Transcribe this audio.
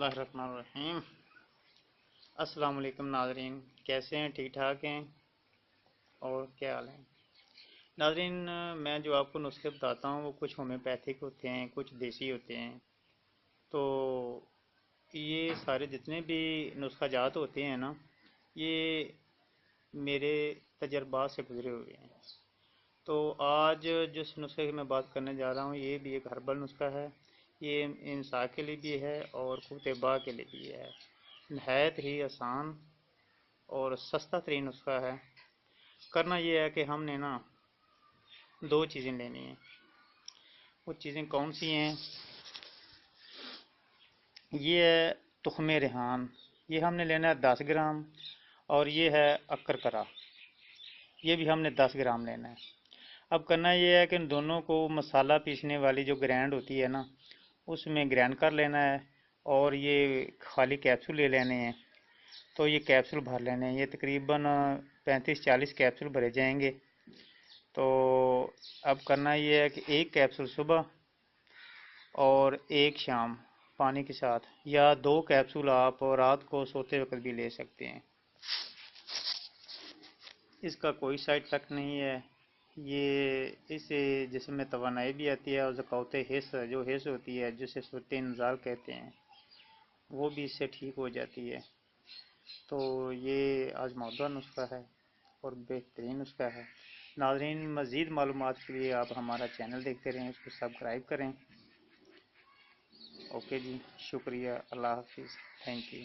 बिस्मिल्लाहिर्रहमानिर्रहीम। अस्सलाम वालेकुम नाज़रीन, कैसे हैं? ठीक ठाक हैं? और क्या हाल है नाज़रीन? मैं जो आपको नुस्खे बताता हूँ वो कुछ होम्योपैथिक होते हैं, कुछ देसी होते हैं। तो ये सारे जितने भी नुस्खा जात होते हैं ना, ये मेरे तजर्बात से गुजरे हुए हैं। तो आज जिस नुस्खे की मैं बात करने जा रहा हूँ ये भी एक हर्बल नुस्खा है। ये इंसान के लिए भी है और कुतबा के लिए भी है। नहायत ही आसान और सस्ता तरीन नुस्खा है। करना ये है कि हमने ना दो चीज़ें लेनी हैं। वो चीज़ें कौन सी हैं? ये है तुख्मे रेहान, ये हमने लेना है 10 ग्राम। और ये है अक्कर, ये भी हमने 10 ग्राम लेना है। अब करना ये है कि इन दोनों को मसाला पीसने वाली जो ग्राइंड होती है ना, उसमें ग्राइंड कर लेना है। और ये खाली कैप्सूल ले लेने हैं। तो ये कैप्सूल भर लेने हैं, ये तकरीबन 35-40 कैप्सूल भरे जाएंगे। तो अब करना ये है कि एक कैप्सूल सुबह और एक शाम पानी के साथ, या दो कैप्सूल आप रात को सोते वक्त भी ले सकते हैं। इसका कोई साइड इफेक्ट नहीं है। ये इससे जिसमें तवानाई भी आती है और ज़कावत हिस्स जो हिस्स होती है जिसे सूरत इंज़ाल कहते हैं, वो भी इससे ठीक हो जाती है। तो ये आजमादा नुस्खा है और बेहतरीन नुस्खा है। नाज़रीन, मज़ीद मालूमात के लिए आप हमारा चैनल देखते रहें, उसको सब्सक्राइब करें। ओके जी, शुक्रिया, अल्लाह हाफिज़, थैंक यू।